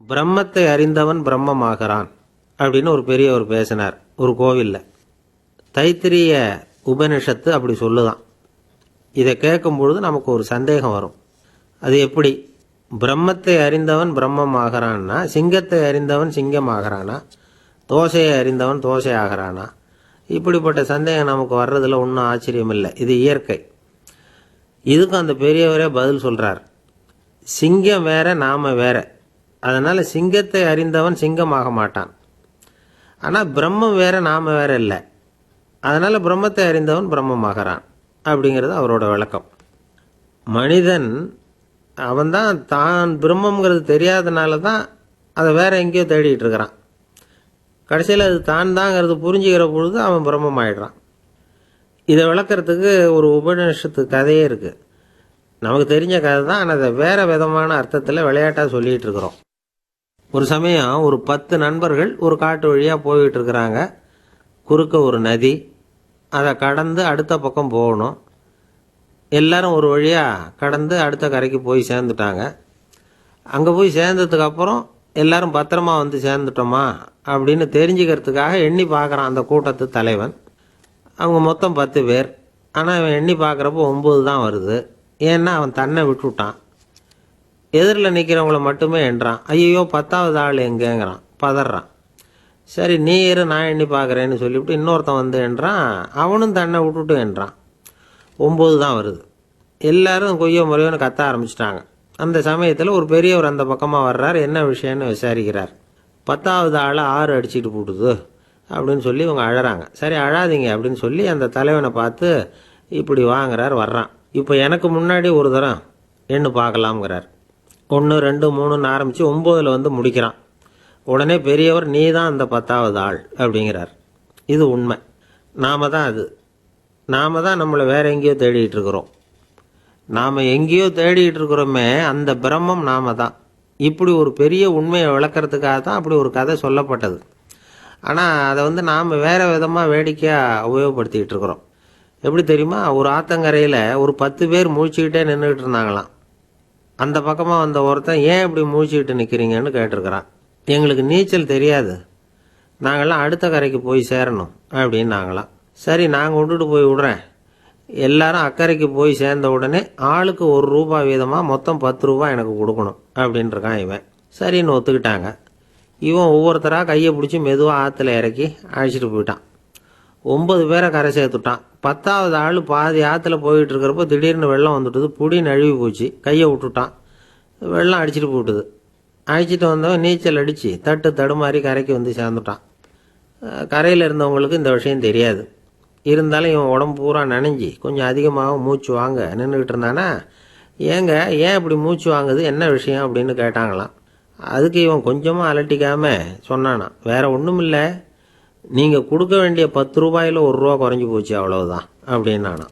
பிரம்மத்தை அறிந்தவன் பிரம்மமாகிறான் அப்படின்னு ஒரு பெரியவர் பேசினார் ஒரு கோவிலில். தைத்திரிய உபனிஷத்து அப்படி சொல்லுதான். இதை கேட்கும் பொழுது நமக்கு ஒரு சந்தேகம் வரும். அது எப்படி பிரம்மத்தை அறிந்தவன் பிரம்மமாகிறான்னா, சிங்கத்தை அறிந்தவன் சிங்கமாகிறானா, தோசையை அறிந்தவன் தோசை ஆகிறானா? இப்படிப்பட்ட சந்தேகம் நமக்கு வர்றதுல ஒன்றும் ஆச்சரியம் இல்லை. இது இயற்கை. இதுக்கும் அந்த பெரியவரே பதில் சொல்றார். சிங்கம் வேற, நாம வேற. அதனால சிங்கத்தை அறிந்தவன் சிங்கமாக மாட்டான். ஆனால் பிரம்மம் வேற, நாம வேற இல்லை. அதனால பிரம்மத்தை அறிந்தவன் பிரம்மமாகிறான் அப்படிங்கிறது அவரோட விளக்கம். மனிதன் அவன்தான் தான் பிரம்மங்கிறது தெரியாதனால தான் அதை வேற எங்கேயோ தேடிட்டு இருக்கிறான். கடைசியில் அது தான் தாங்கிறது புரிஞ்சுக்கிற பொழுது அவன் பிரம்மம் ஆயிடுறான். இதை விளக்கிறதுக்கு ஒரு உபநிஷத்து கதையே இருக்குது. நமக்கு தெரிஞ்ச கதை தான், ஆனால் அதை வேற விதமான அர்த்தத்தில் விளையாட்டாக சொல்லிகிட்டு இருக்கிறோம். ஒரு சமயம் ஒரு 10 நண்பர்கள் ஒரு காட்டு வழியாக போய்கிட்டு இருக்கிறாங்க. குறுக்க ஒரு நதி, அதை கடந்து அடுத்த பக்கம் போகணும். எல்லாரும் ஒரு வழியாக கடந்து அடுத்த கரைக்கு போய் சேர்ந்துட்டாங்க. அங்கே போய் சேர்ந்ததுக்கப்புறம் எல்லாரும் பத்திரமா வந்து சேர்ந்துட்டோமா அப்படின்னு தெரிஞ்சுக்கிறதுக்காக எண்ணி பார்க்குறான் அந்த கூட்டத்து தலைவன். அவங்க மொத்தம் 10 பேர். ஆனால் அவன் எண்ணி பார்க்குறப்போ 9 தான் வருது. ஏன்னா அவன் தன்னை விட்டுவிட்டான். எதிரில் நிற்கிறவங்கள மட்டுமே எண்றான். ஐயோ 10வது ஆள் எங்கேங்கிறான், பதறான். சரி நீ இரு, நான் எண்ணி பார்க்குறேன்னு சொல்லிவிட்டு இன்னொருத்தன் வந்து எண்றான். அவனும் தன்னை விட்டுட்டு எண்றான். 9 தான் வருது. எல்லாரும் கொய்ய முறையோன்னு கத்த ஆரம்பிச்சிட்டாங்க. அந்த சமயத்தில் ஒரு பெரியவர் அந்த பக்கமாக வர்றார். என்ன விஷயம்னு விசாரிக்கிறார். 10வது ஆளை 6 அடிச்சுட்டு போட்டுது அப்படின்னு சொல்லி இவங்க அழறாங்க. சரி அழாதீங்க அப்படின்னு சொல்லி அந்த தலைவனை பார்த்து இப்படி வாங்குறார். வர்றான். இப்போ எனக்கு முன்னாடி ஒரு தரம் எண்ணு பார்க்கலாம்ங்கிறார். 1 2 3ன்னு ஆரம்பித்து 9ல் வந்து முடிக்கிறான். உடனே பெரியவர் நீ தான் அந்த 10வது ஆள் அப்படிங்கிறார். இது உண்மை. நாம தான் அது. நாம தான் நம்மளை வேற எங்கேயோ தேடிட்டு இருக்கிறோம். நாம் எங்கேயோ தேடிட்டு இருக்கிறோமே, அந்த பிரம்மம் நாம தான். இப்படி ஒரு பெரிய உண்மையை விளக்கிறதுக்காக தான் அப்படி ஒரு கதை சொல்லப்பட்டது. ஆனால் அதை வந்து நாம் வேறு விதமாக வேடிக்கையாக உபயோகப்படுத்திக்கிட்டு இருக்கிறோம். எப்படி தெரியுமா? ஒரு ஆத்தங்கரையில் ஒரு 10 பேர் முழிச்சுக்கிட்டே நின்றுக்கிட்டு இருந்தாங்களாம். அந்த பக்கமாக வந்த ஒருத்தன் ஏன் இப்படி முழிச்சுக்கிட்டு நிற்கிறீங்கன்னு கேட்டிருக்கிறான். எங்களுக்கு நீச்சல் தெரியாது, நாங்கள்லாம் அடுத்த கரைக்கு போய் சேரணும் அப்படின்னு நாங்களாம். சரி நாங்கள் விட்டுட்டு போய் விடுறேன். எல்லாரும் அக்கறைக்கு போய் சேர்ந்த உடனே ஆளுக்கு ₹1 வீதமாக மொத்தம் ₹10 எனக்கு கொடுக்கணும் அப்படின்ட்டுருக்கான் இவன். சரின்னு ஒத்துக்கிட்டாங்க. இவன் ஒவ்வொருத்தராக கையை பிடிச்சி மெதுவாக ஆற்றுல இறக்கி அழைச்சிட்டு போயிட்டான். 9 பேரை கரை சேர்த்துட்டான். 10வது ஆள் பாதி ஆற்றுல போயிட்டு இருக்கிறப்போ திடீர்னு வெள்ளம் வந்துட்டுது. புடி நழுவி போச்சு. கையை விட்டுட்டான். வெள்ளம் அடிச்சுட்டு போட்டுது. அழைச்சிட்டு வந்தவன் நீச்சல் அடித்து தட்டு தடுமாறி கரைக்கு வந்து சேர்ந்துட்டான். கரையில் இருந்தவங்களுக்கு இந்த விஷயம் தெரியாது. இருந்தாலும் இவன் உடம்பு பூரா நனைஞ்சி கொஞ்சம் அதிகமாக மூச்சு வாங்க நின்றுக்கிட்டு இருந்தானா, ஏங்க ஏன் இப்படி மூச்சு வாங்குது, என்ன விஷயம் அப்படின்னு கேட்டாங்களாம். அதுக்கு இவன் கொஞ்சமாக அலட்டிக்காமல் சொன்னானா, வேற ஒன்றும் இல்லை, நீங்கள் கொடுக்க வேண்டிய ₹10 1 குறைஞ்சி போச்சு அவ்வளவுதான் அப்படின்னானா.